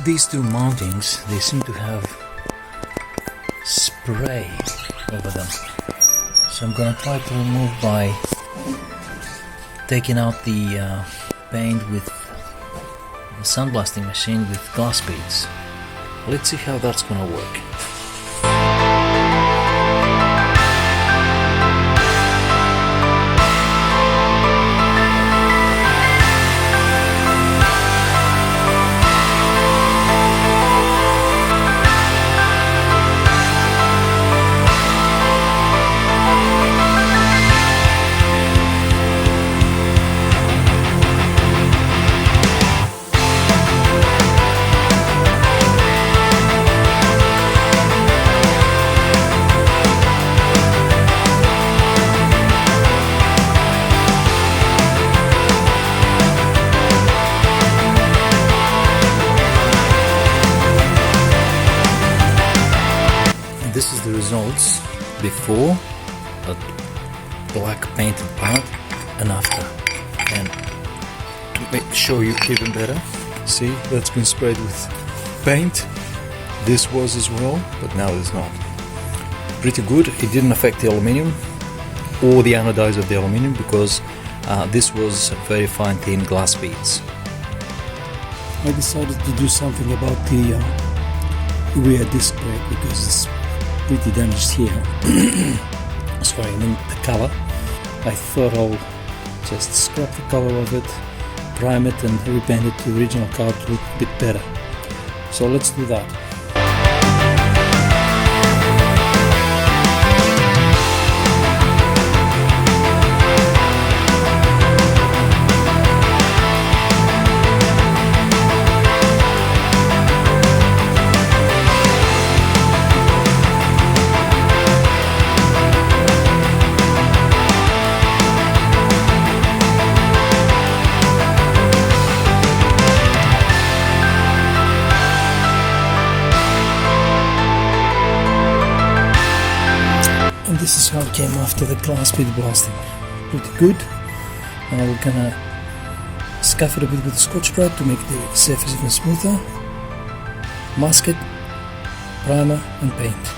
These two mountings, they seem to have spray over them, so I'm gonna try to remove by taking out the paint with the sandblasting machine with glass beads. Let's see how that's gonna work. This is the results before a black painted part and after. And to show you even better, see, that's been sprayed with paint. This was as well, but now it's not. Pretty good. It didn't affect the aluminium or the anodize of the aluminium because this was very fine thin glass beads. I decided to do something about the rear disc brake because it's pretty damaged here. Sorry, I mean the color. I thought I'll just scrap the color of it, prime it and repaint it to the original color to look a bit better. So let's do that. This is how it came after the glass bead blasting. Pretty good. Now we're gonna scuff it a bit with the Scotch Brite to make the surface even smoother. Mask it, primer and paint.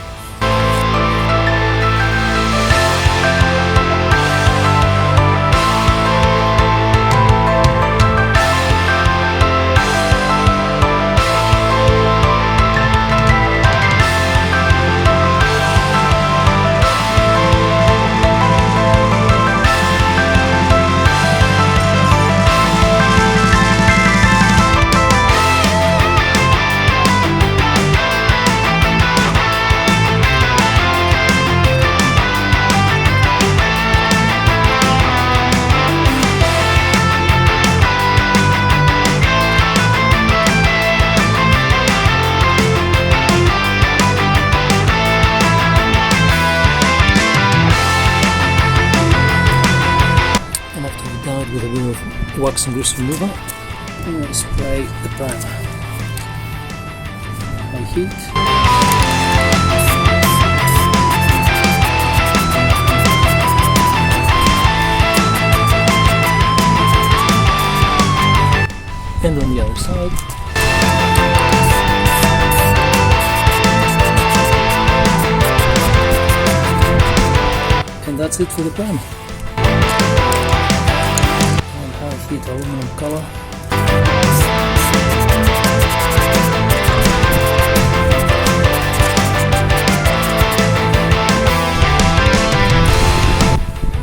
With a bit of wax and grease remover, I'm going to spray the primer. High heat. And on the other side. And that's it for the primer. Heat aluminum color.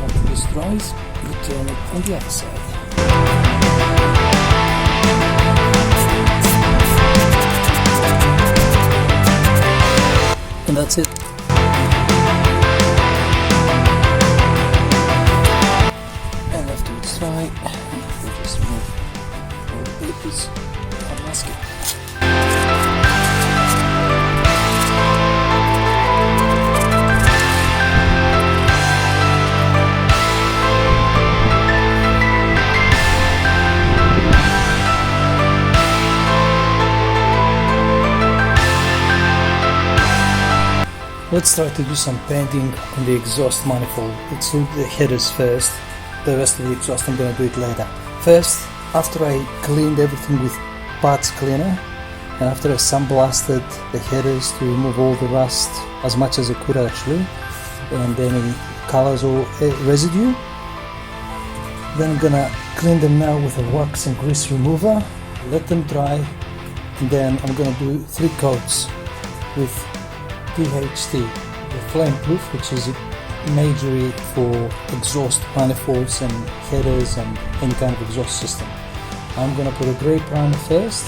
After this dries, we turn it on the other side. And that's it. And after it's dry, just remove all the papers and mask it. Let's try to do some painting on the exhaust manifold. Let's do the headers first. The rest of the exhaust I'm going to do it later. First, after I cleaned everything with parts cleaner, and after I sandblasted the headers to remove all the rust as much as I could actually, and any colors or residue, then I'm gonna clean them now with a wax and grease remover, let them dry, and then I'm gonna do 3 coats with DHT, the flame proof, which is majorly for exhaust manifolds and headers and any kind of exhaust system. I'm gonna put a grey primer first,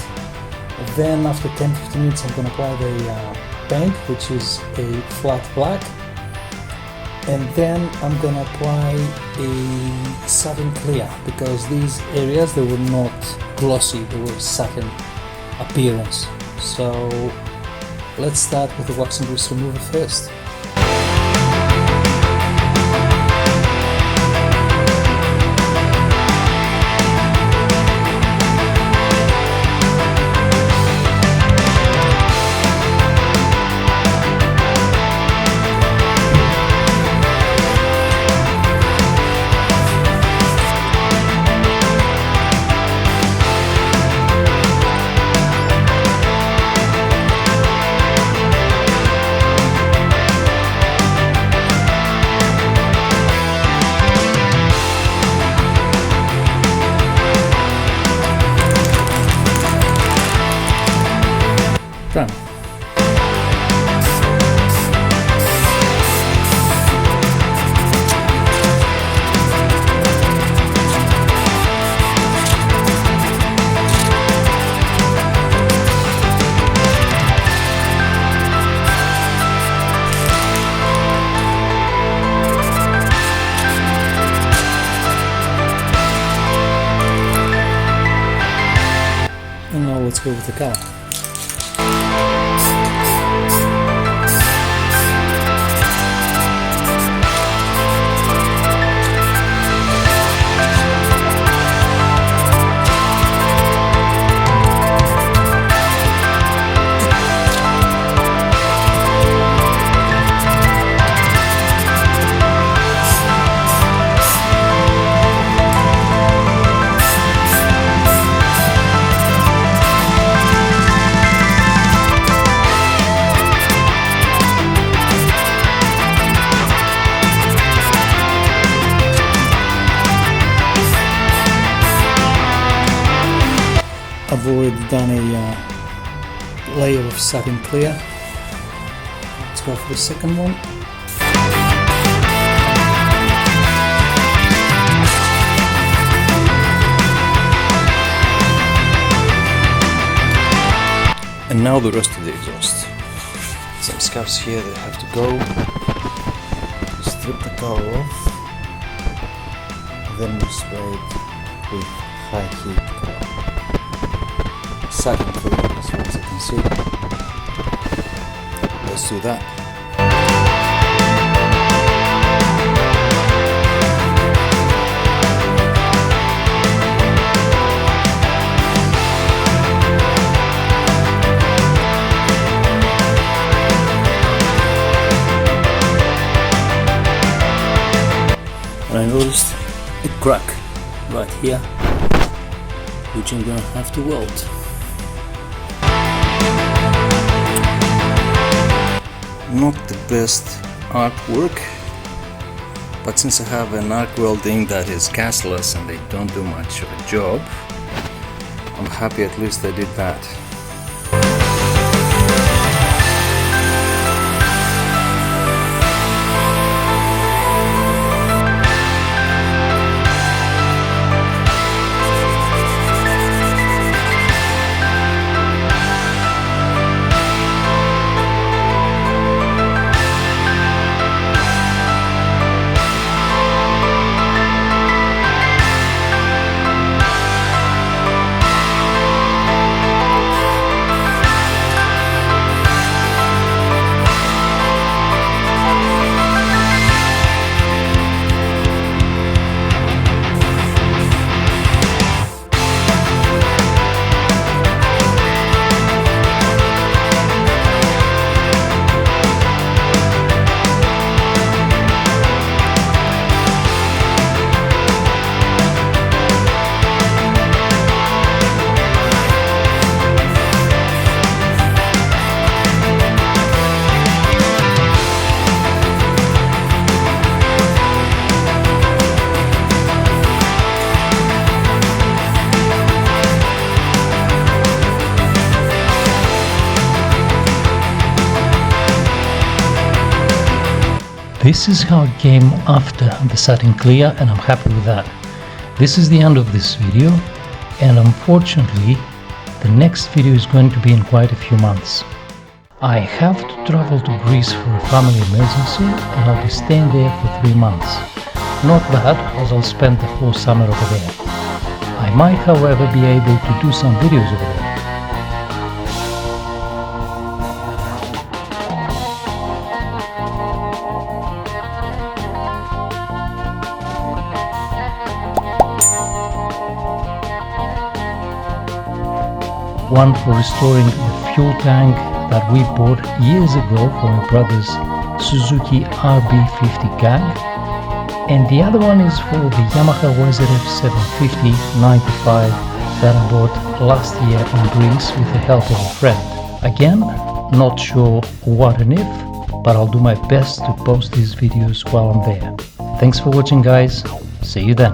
then after 10-15 minutes I'm gonna apply the paint, which is a flat black, and then I'm gonna apply a satin clear, because these areas, they were not glossy, they were satin appearance. So let's start with the wax and grease remover first. Done. And now let's go with the color. I've already done a layer of satin clear. Let's go for the second one. And now the rest of the exhaust. Some scuffs here that have to go. Strip the cover off. Then we spray it with high heat color. Satin clear, as far as I can see. Let's do that. And I noticed a crack right here, which I'm gonna have to weld. Not the best artwork, but since I have an arc welding that is castless and they don't do much of a job, I'm happy at least I did that. This is how it came after the satin clear, and I'm happy with that. This is the end of this video, and unfortunately the next video is going to be in quite a few months. I have to travel to Greece for a family emergency, and I'll be staying there for 3 months. Not bad, as I'll spend the whole summer over there. I might, however, be able to do some videos over there. One for restoring the fuel tank that we bought years ago for my brother's Suzuki RB50 gang, and the other one is for the Yamaha YZF750R that I bought last year in Greece with the help of a friend. Again, not sure what and if, but I'll do my best to post these videos while I'm there. Thanks for watching, guys. See you then.